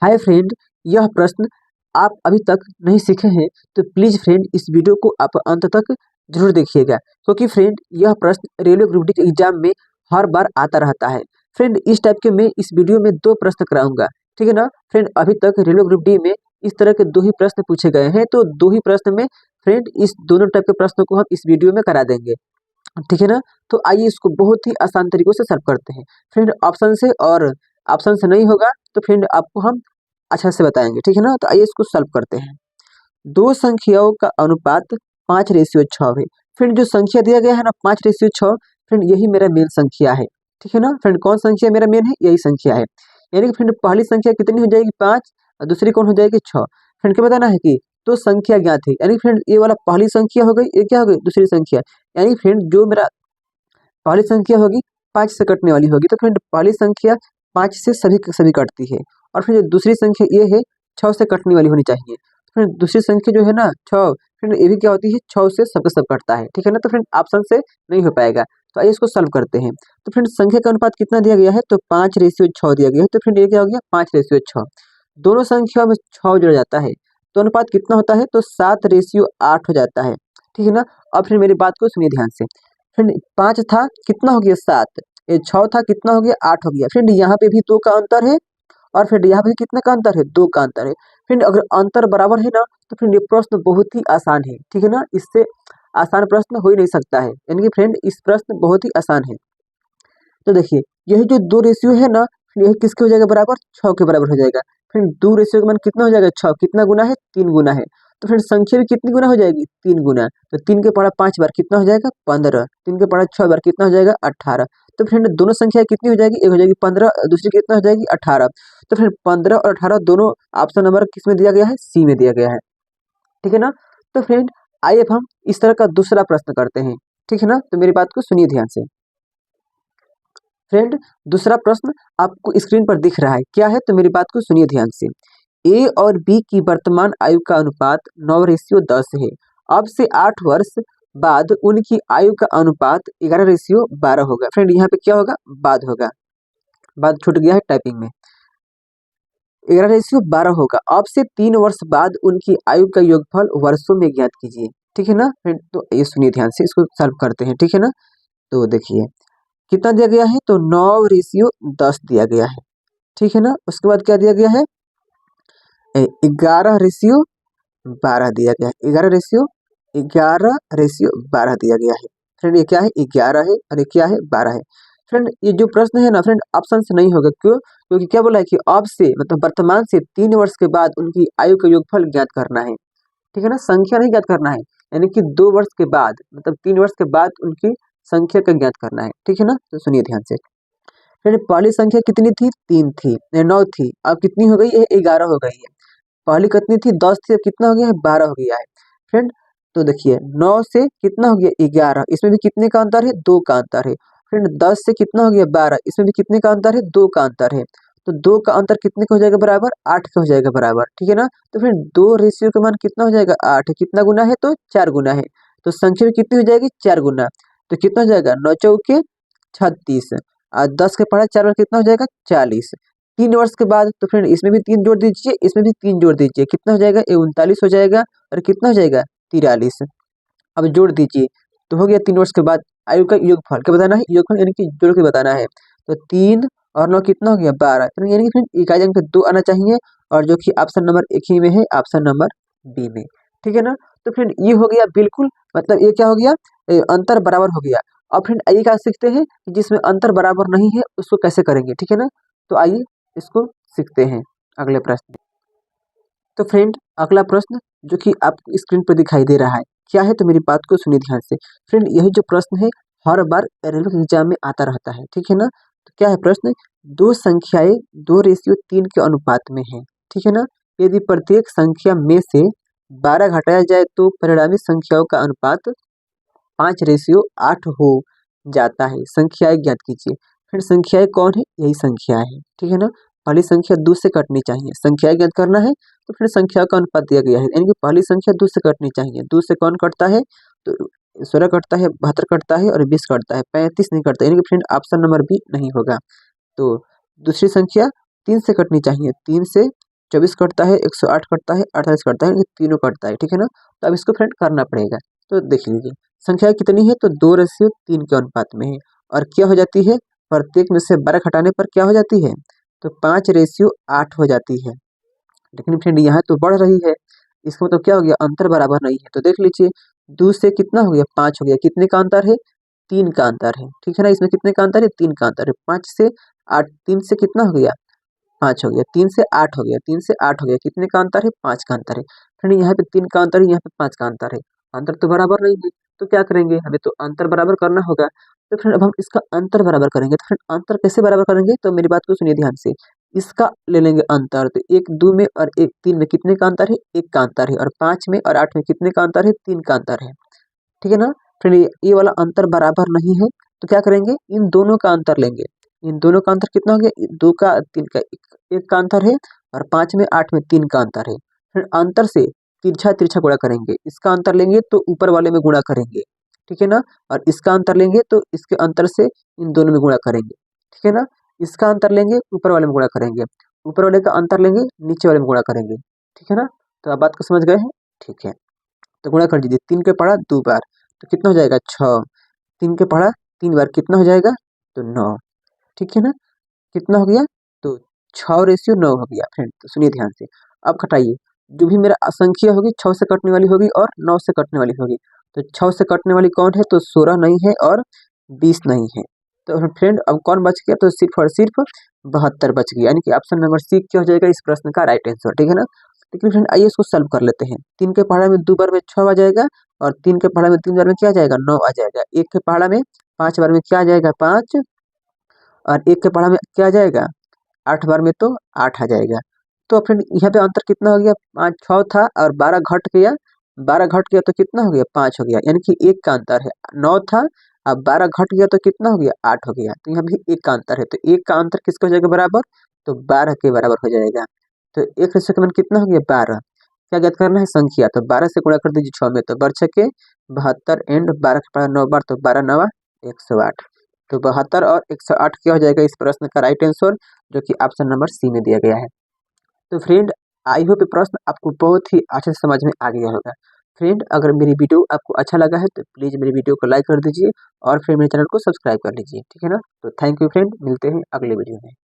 Hi friend, यह प्रश्न आप अभी तक नहीं सीखे हैं तो प्लीज़ फ्रेंड इस वीडियो को आप अंत तक जरूर देखिएगा, क्योंकि फ्रेंड यह प्रश्न रेलवे ग्रुप डी के एग्जाम में हर बार आता रहता है। फ्रेंड इस टाइप के मैं इस वीडियो में 2 प्रश्न कराऊंगा, ठीक है ना। फ्रेंड अभी तक रेलवे ग्रुप डी में इस तरह के 2 ही प्रश्न पूछे गए हैं, तो 2 ही प्रश्न में फ्रेंड इस दोनों टाइप के प्रश्नों को हम इस वीडियो में करा देंगे, ठीक है ना। तो आइए इसको बहुत ही आसान तरीकों से सॉल्व करते हैं फ्रेंड। ऑप्शन से और ऑप्शन से नहीं होगा तो फ्रेंड आपको हम अच्छा से बताएंगे, ठीक है ना। तो आइए इसको सॉल्व करते हैं। दो संख्याओं का अनुपात 5:6 है। फ्रेंड जो संख्या दिया गया है ना 5:6, फ्रेंड यही मेरा मेन संख्या है, ठीक है ना। फ्रेंड कौन संख्या मेरा मेन है, यही संख्या है। यानी कि फ्रेंड पहली संख्या कितनी हो जाएगी 5 और दूसरी कौन हो जाएगी 6। फ्रेंड क्या बताना है कि तो संख्या ज्ञात है, यानी फ्रेंड ये वाला पहली संख्या हो गई, ये क्या हो गई दूसरी संख्या। यानी फ्रेंड जो मेरा पहली संख्या होगी 5 से कटने वाली होगी, तो फ्रेंड पहली संख्या 5 से सभी की सभी कटती है। और फिर जो दूसरी संख्या ये है 6 से कटने वाली होनी चाहिए। फिर दूसरी संख्या जो है ना 6, फिर ये भी क्या होती है 6 से सबका सब कटता है, ठीक है ना। तो फ्रेंड ऑप्शन से नहीं हो पाएगा। तो आइए इसको सॉल्व करते हैं। तो फ्रेंड संख्या का अनुपात कितना दिया गया है, तो 5:6 दिया गया है। तो फ्रेंड ये क्या हो गया 5:6। दोनों संख्या में 6 जोड़ा जाता है तो अनुपात कितना होता है, तो 7:8 हो जाता है, ठीक है ना। अब फिर मेरी बात को सुनिए ध्यान से। फ्रेंड 5 था कितना हो गया 7, ये 6 था कितना हो गया 8 हो गया। फ्रेंड यहाँ पे भी 2 का अंतर है और फिर यहाँ पे कितने का अंतर है 2 का अंतर है। फ्रेंड अगर अंतर बराबर है ना तो फ्रेंड ये प्रश्न बहुत ही आसान है, ठीक है ना। इससे आसान प्रश्न हो ही नहीं सकता है, यानी कि फ्रेंड इस प्रश्न बहुत ही आसान है। तो देखिए यही जो 2 रेशियो है ना, यही किसके हो जाएगा बराबर 6 के बराबर हो जाएगा। फिर 2 रेशियो का मान कितना हो जाएगा 6, कितना गुना है 3 गुना है। तो फिर संख्या भी कितनी गुना हो जाएगी 3 गुना। तो 3 के पढ़ा 5 बार कितना हो जाएगा 15, 3 के पढ़ा 6 बार कितना हो जाएगा 18। तो फ्रेंड दोनों संख्या कितनी हो जाएगी, एक हो जाएगी 15, दूसरी कितना हो जाएगी 18। तो फिर 15 और 18 दोनों ऑप्शन नंबर किस में दिया गया है, सी में दिया गया है, ठीक है ना। तो फ्रेंड आइए अब हम इस तरह का दूसरा प्रश्न करते हैं, ठीक है ना। तो मेरी बात को सुनिए ध्यान से। फ्रेंड दूसरा प्रश्न आपको स्क्रीन पर दिख रहा है, क्या है तो मेरी बात को सुनिए ध्यान से। ए और बी की वर्तमान आयु का अनुपात 9:10 है। अब से 8 वर्ष बाद उनकी आयु का अनुपात 11:12 होगा। फ्रेंड यहाँ पे क्या होगा, बाद होगा, बाद छूट गया है टाइपिंग में। 11:12 होगा। अब से 3 वर्ष बाद उनकी आयु का योगफल वर्षों में ज्ञात कीजिए, ठीक है ना। फ्रेंड तो ये सुनिए ध्यान से, इसको सॉल्व करते हैं, ठीक है ना। तो देखिए कितना दिया गया है, तो 9:10 दिया गया है, ठीक है ना। उसके बाद क्या दिया गया है 11:12 दिया गया है, 11:12 दिया गया है। फ्रेंड ये क्या है 11 है और ये क्या है 12 है। फ्रेंड ये जो प्रश्न है ना फ्रेंड ऑप्शन से नहीं होगा, क्यों, क्योंकि क्या बोला है कि अब से मतलब वर्तमान से 3 वर्ष के बाद उनकी आयु का योगफल ज्ञात करना है, ठीक है ना। संख्या नहीं ज्ञात करना है, यानी कि 2 वर्ष के बाद मतलब 3 वर्ष के बाद उनकी संख्या का ज्ञात करना है, ठीक है ना। तो सुनिए ध्यान से। फिर पहली संख्या कितनी थी 3 थी, 9 थी, अब कितनी हो गई है 11 हो गई है। पहली कितनी थी 10 थी, अब कितना हो गया है 12 हो गया है। फ्रेंड तो देखिए 9 से कितना हो गया 11, इसमें भी कितने का अंतर है 2 का अंतर है। फ्रेंड 10 से कितना हो गया 12, इसमें भी कितने का अंतर है 2 का अंतर है। तो 2 का अंतर कितने का हो जाएगा बराबर 8 का हो जाएगा बराबर, ठीक है ना। तो फिर 2 रेशियो का मान कितना हो जाएगा 8, कितना गुना है तो 4 गुना है। तो संख्या में कितनी हो जाएगी 4 गुना। तो कितना हो जाएगा 9 चौके 36 और 10 के पढ़ा 4 बार कितना हो जाएगा 40। 3 वर्ष के बाद तो फ्रेंड इसमें भी 3 जोड़ दीजिए, इसमें भी 3 जोड़ दीजिए, कितना हो जाएगा ये 39 हो जाएगा और कितना हो जाएगा 43। अब जोड़ दीजिए तो हो गया 3 वर्ष के बाद आयु का योगफल क्या बताना है, योगफल यानी कि जोड़ के बताना है। तो 3 और 9 कितना हो गया 12, यानी कि फ्रेंड इकाई अंक पे 2 आना चाहिए और जो कि ऑप्शन नंबर 1 ही में है, ऑप्शन नंबर बी में, ठीक है ना। तो फ्रेंड ये हो गया बिल्कुल, मतलब ये क्या हो गया अंतर बराबर हो गया। अब फ्रेंड आइए क्या सीखते हैं कि जिसमें अंतर बराबर नहीं है उसको कैसे करेंगे, ठीक है ना। तो आइए इसको सीखते हैं अगले प्रश्न। तो फ्रेंड अगला प्रश्न जो कि आपको स्क्रीन पर दिखाई दे रहा है, क्या है तो मेरी बात को सुनिए ध्यान से। फ्रेंड यही जो प्रश्न है हर बार रेलवे एग्जाम में आता रहता है, ठीक है ना। तो क्या है प्रश्न, दो संख्याएं 2:3 के अनुपात में है, ठीक है ना। यदि प्रत्येक संख्या में से 12 घटाया जाए तो परिणामी संख्याओं का अनुपात 5:8 हो जाता है, संख्याएं ज्ञात कीजिए। फिर संख्याएं कौन है, यही संख्याएं है, ठीक है ना। पहली संख्या 2 से कटनी चाहिए, संख्याएं ज्ञात करना है तो फिर संख्या का अनुपात दिया गया है, यानी कि पहली संख्या 2 से कटनी चाहिए। 2 से कौन कटता है, तो 16 कटता है, 72 कटता है और 20 कटता है, 35 नहीं कटता, यानी कि फ्रेंड ऑप्शन नंबर बी नहीं होगा। तो दूसरी संख्या 3 से कटनी चाहिए, 3 से 24 कटता है, 108 कटता है, 48 कटता है, ये तीनों कटता है, ठीक है ना। तो अब इसको फ्रेंड करना पड़ेगा। तो देख लीजिए संख्या कितनी है, तो 2:3 के अनुपात में है। और क्या हो जाती है, प्रत्येक में से 12 घटाने पर क्या हो जाती है, तो 5:8 हो जाती है। लेकिन फ्रेंड यहाँ तो बढ़ रही है, इसका मतलब क्या हो गया, अंतर बराबर नहीं है। तो देख लीजिए 2 से कितना हो गया, 5 हो गया, कितने का अंतर है, 3 का अंतर है, ठीक है ना। इसमें कितने का अंतर है, 3 का अंतर है। 5 से 8, 3 से कितना हो गया, 5 हो गया, 3 से 8 हो गया, 3 से 8 हो गया, कितने का अंतर है, 5 का अंतर है। फ्रेंड यहाँ पे 3 का अंतर है, यहाँ पे 5 का अंतर है, अंतर तो बराबर नहीं है। तो क्या करेंगे, हमें तो अंतर बराबर करना होगा। तो फ्रेंड अब हम इसका अंतर बराबर करेंगे। तो फ्रेंड अंतर कैसे बराबर करेंगे, तो मेरी बात को सुनिए ध्यान से। इसका ले लेंगे अंतर, तो 1 2 में और 1 3 में कितने का अंतर है, 1 का अंतर है। और 5 में और 8 में कितने का अंतर है, 3 का अंतर है, ठीक है ना। फ्रेंड ये वाला अंतर बराबर नहीं है, तो क्या करेंगे, इन दोनों का अंतर लेंगे। इन दोनों का अंतर कितना हो गया, 2 का 3 का, 1 का अंतर है। और 5 में 8 में 3 का अंतर है। फिर अंतर से तिरछा तिरछा गुणा करेंगे, इसका अंतर लेंगे तो ऊपर वाले में गुणा करेंगे, ठीक है ना। और इसका अंतर लेंगे तो इसके अंतर से इन दोनों में गुणा करेंगे, ठीक है ना। इसका अंतर लेंगे ऊपर वाले में गुणा करेंगे, ऊपर वाले का अंतर लेंगे नीचे वाले में गुणा करेंगे, ठीक है ना। तो आप बात को समझ गए हैं, ठीक है। तो गुणा कर दीजिए, 3 के पढ़ा 2 बार तो कितना हो जाएगा, 6। 3 के पढ़ा 3 बार कितना हो जाएगा, तो 9, ठीक है ना। कितना हो गया, तो 6:9 हो गया। फ्रेंड तो सुनिए ध्यान से, अब घटाइए, जो भी मेरा असंख्य होगी 6 से कटने वाली होगी और 9 से कटने वाली होगी। तो 6 से कटने वाली कौन है, तो 16 नहीं है और 20 नहीं है। तो फ्रेंड अब कौन बच गया, तो सिर्फ और सिर्फ 72 बच गया, यानी कि ऑप्शन नंबर सी क्या हो जाएगा इस प्रश्न का राइट आंसर, ठीक है ना। लेकिन फ्रेंड आइए इसको सॉल्व कर लेते हैं। 3 के पहाड़ा में 2 बार में 6 आ जाएगा, और 3 के पहाड़ा में 3 बार में क्या आ जाएगा, 9 आ जाएगा। 1 के पहाड़ा में 5 बार में क्या आ जाएगा, 5। और 1 के पहाड़ा में क्या आ जाएगा, 8 बार में तो 8 आ जाएगा। तो फ्रेंड यहाँ पे अंतर कितना हो गया, 5 6 था और 12 घट गया, 12 घट गया तो कितना हो गया, 5 हो गया, यानी कि 1 का अंतर है। 9 था, अब 12 घट गया तो कितना हो गया, 8 हो गया। तो यहाँ भी 1 का अंतर है, तो 1 का अंतर किसका हो जाएगा बराबर, तो 12 के बराबर हो जाएगा। तो 1 रेशो के मान कितना हो गया, 12। क्या ज्ञात करना है, संख्या, तो 12 से गुणा कर दीजिए 6 में, तो बर छके 72 एंड 12 के पढ़ा 9 बार, तो 12 9 108। तो 72 और 108 क्या हो जाएगा इस प्रश्न का राइट आंसर, जो कि ऑप्शन नंबर सी में दिया गया है। तो फ्रेंड आई होप ये प्रश्न आपको बहुत ही अच्छे से समझ में आ गया होगा। फ्रेंड अगर मेरी वीडियो आपको अच्छा लगा है तो प्लीज़ मेरी वीडियो को लाइक कर दीजिए और फिर मेरे चैनल को सब्सक्राइब कर लीजिए, ठीक है ना। तो थैंक यू फ्रेंड, मिलते हैं अगले वीडियो में।